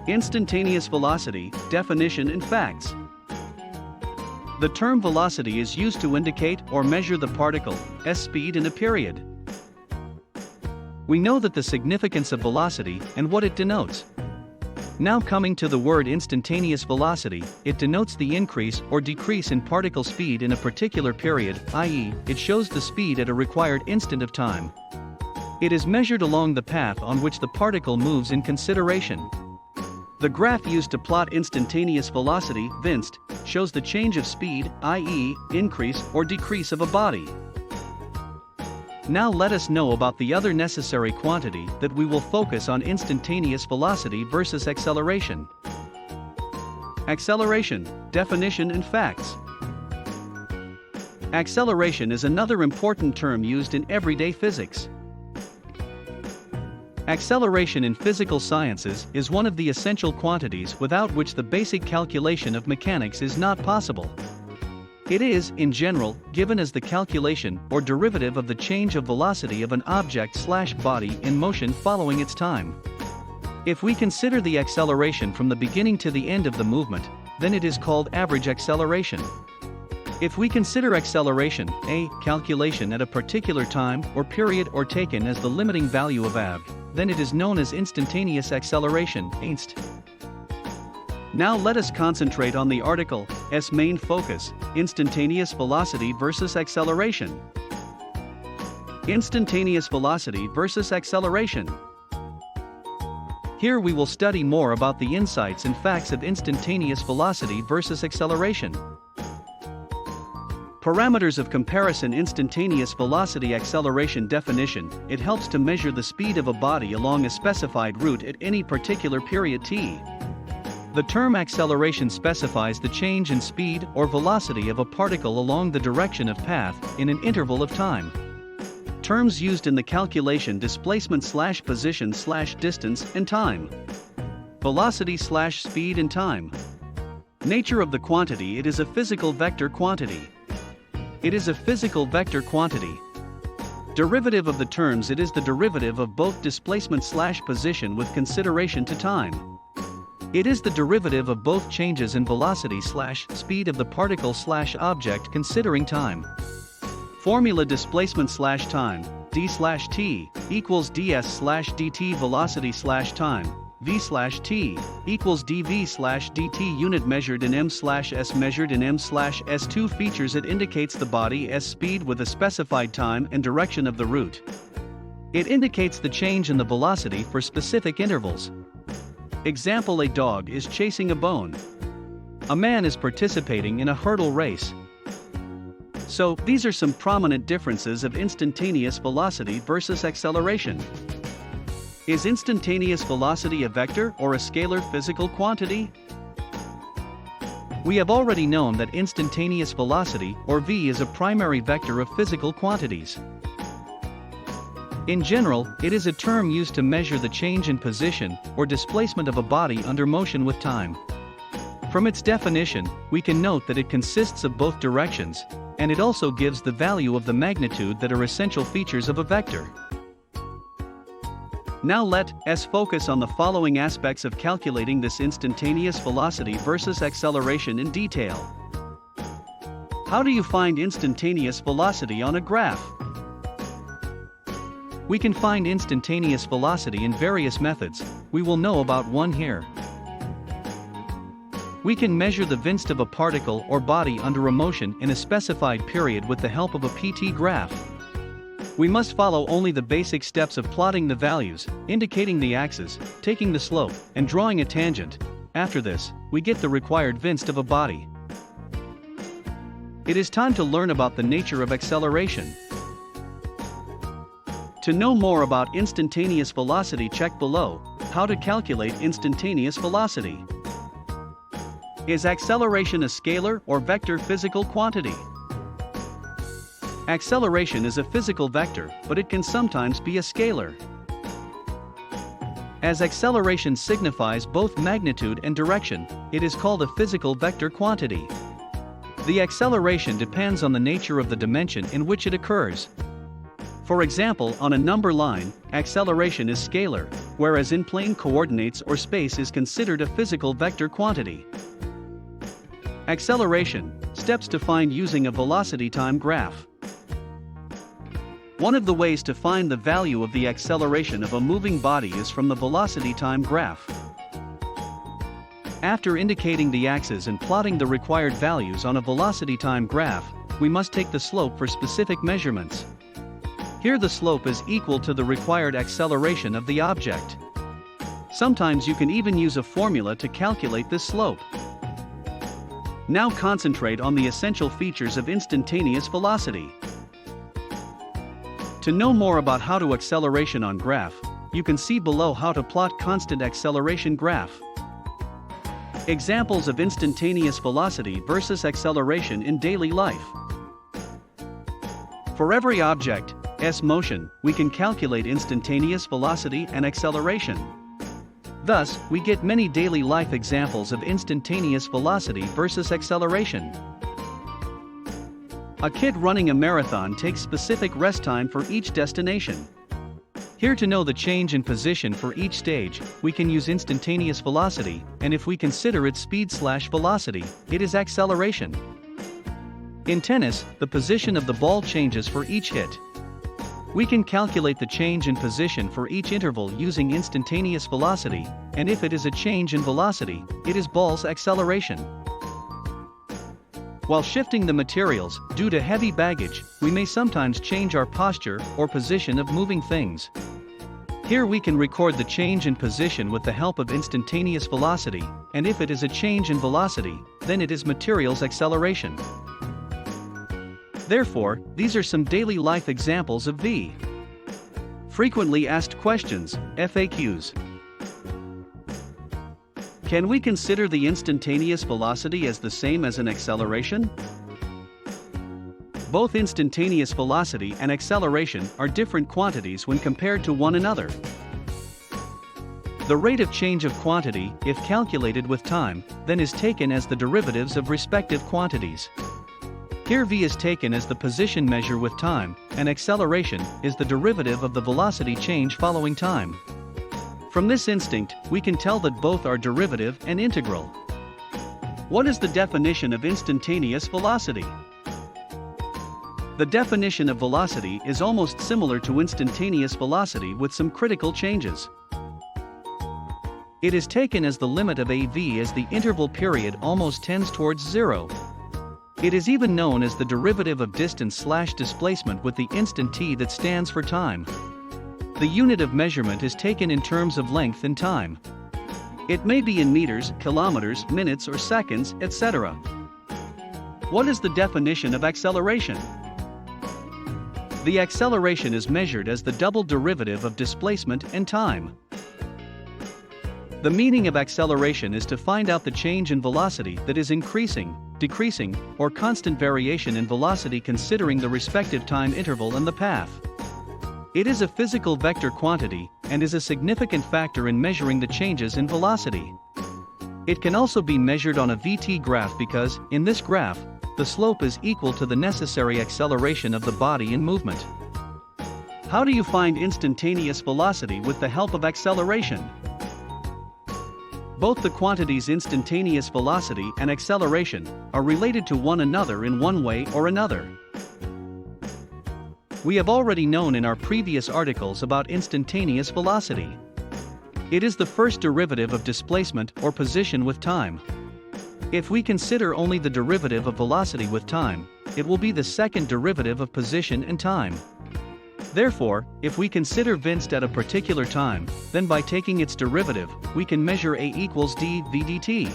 Instantaneous velocity, definition and facts. The term velocity is used to indicate or measure the particle s speed in a period. We know that the significance of velocity and what it denotes. Now coming to the word instantaneous velocity, it denotes the increase or decrease in particle speed in a particular period, i.e., it shows the speed at a required instant of time. It is measured along the path on which the particle moves in consideration. The graph used to plot instantaneous velocity, VINST, shows the change of speed, i.e., increase or decrease of a body. Now let us know about the other necessary quantity that we will focus on: instantaneous velocity versus acceleration. Acceleration, definition and facts. Acceleration is another important term used in everyday physics. Acceleration in physical sciences is one of the essential quantities without which the basic calculation of mechanics is not possible. It is, in general, given as the calculation or derivative of the change of velocity of an object/body in motion following its time. If we consider the acceleration from the beginning to the end of the movement, then it is called average acceleration. If we consider acceleration, a calculation at a particular time or period or taken as the limiting value of av, then it is known as instantaneous acceleration, inst. Now let us concentrate on the article s main focus, instantaneous velocity versus acceleration. Instantaneous velocity versus acceleration. Here we will study more about the insights and facts of instantaneous velocity versus acceleration. Parameters of comparison: instantaneous velocity acceleration definition. It helps to measure the speed of a body along a specified route at any particular period t. The term acceleration specifies the change in speed or velocity of a particle along the direction of path in an interval of time. Terms used in the calculation: displacement/position/distance and time. Velocity/speed and time. Nature of the quantity: it is a physical vector quantity. It is a physical vector quantity. Derivative of the terms: it is the derivative of both displacement/position with consideration to time. It is the derivative of both changes in velocity/speed of the particle/object considering time. Formula: displacement/time, d/t, equals ds/dt velocity/time, v/t, equals dv/dt unit measured in m/s measured in m/s2 features: it indicates the body s speed with a specified time and direction of the route. It indicates the change in the velocity for specific intervals. Example: a dog is chasing a bone. A man is participating in a hurdle race. So, these are some prominent differences of instantaneous velocity versus acceleration. Is instantaneous velocity a vector or a scalar physical quantity? We have already known that instantaneous velocity, or v, is a primary vector of physical quantities. In general, it is a term used to measure the change in position or displacement of a body under motion with time. From its definition, we can note that it consists of both directions, and it also gives the value of the magnitude that are essential features of a vector. Now let us focus on the following aspects of calculating this instantaneous velocity versus acceleration in detail. How do you find instantaneous velocity on a graph? We can find instantaneous velocity in various methods. We will know about one here. We can measure the VINST of a particle or body under a motion in a specified period with the help of a PT graph. We must follow only the basic steps of plotting the values, indicating the axis, taking the slope, and drawing a tangent. After this, we get the required VINST of a body. It is time to learn about the nature of acceleration. To know more about instantaneous velocity, check below. How to calculate instantaneous velocity. Is acceleration a scalar or vector physical quantity? Acceleration is a physical vector, but it can sometimes be a scalar. As acceleration signifies both magnitude and direction, it is called a physical vector quantity. The acceleration depends on the nature of the dimension in which it occurs. For example, on a number line, acceleration is scalar, whereas in plane coordinates or space is considered a physical vector quantity. Acceleration, steps to find using a velocity time graph. One of the ways to find the value of the acceleration of a moving body is from the velocity time graph. After indicating the axis and plotting the required values on a velocity time graph, we must take the slope for specific measurements. Here the slope is equal to the required acceleration of the object. Sometimes you can even use a formula to calculate this slope. Now concentrate on the essential features of instantaneous velocity. To know more about how to acceleration on graph, you can see below how to plot constant acceleration graph. Examples of instantaneous velocity versus acceleration in daily life. For every object, s motion, we can calculate instantaneous velocity and acceleration. Thus, we get many daily life examples of instantaneous velocity versus acceleration. A kid running a marathon takes specific rest time for each destination. Here to know the change in position for each stage, we can use instantaneous velocity, and if we consider its speed/velocity, it is acceleration. In tennis, the position of the ball changes for each hit. We can calculate the change in position for each interval using instantaneous velocity, and if it is a change in velocity, it is ball's acceleration. While shifting the materials, due to heavy baggage, we may sometimes change our posture or position of moving things. Here we can record the change in position with the help of instantaneous velocity, and if it is a change in velocity, then it is materials acceleration. Therefore, these are some daily life examples of V. Frequently asked questions, FAQs. Can we consider the instantaneous velocity as the same as an acceleration? Both instantaneous velocity and acceleration are different quantities when compared to one another. The rate of change of quantity, if calculated with time, then is taken as the derivatives of respective quantities. Here v is taken as the position measure with time, and acceleration is the derivative of the velocity change following time. From this instinct, we can tell that both are derivative and integral. What is the definition of instantaneous velocity? The definition of velocity is almost similar to instantaneous velocity with some critical changes. It is taken as the limit of a v as the interval period almost tends towards zero. It is even known as the derivative of distance/displacement with the instant t that stands for time. The unit of measurement is taken in terms of length and time. It may be in meters, kilometers, minutes or seconds, etc. What is the definition of acceleration? The acceleration is measured as the double derivative of displacement and time. The meaning of acceleration is to find out the change in velocity that is increasing, decreasing, or constant variation in velocity considering the respective time interval and the path. It is a physical vector quantity, and is a significant factor in measuring the changes in velocity. It can also be measured on a VT graph because, in this graph, the slope is equal to the necessary acceleration of the body in movement. How do you find instantaneous velocity with the help of acceleration? Both the quantities instantaneous velocity and acceleration are related to one another in one way or another. We have already known in our previous articles about instantaneous velocity. It is the first derivative of displacement or position with time. If we consider only the derivative of velocity with time, it will be the second derivative of position and time. Therefore, if we consider Vinst at a particular time, then by taking its derivative, we can measure A equals dv dt.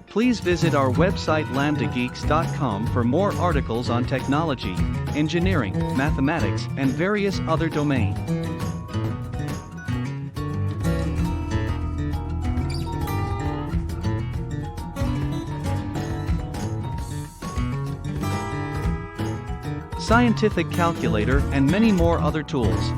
Please visit our website lambdageeks.com for more articles on technology, engineering, mathematics, and various other domains. Scientific calculator and many more other tools.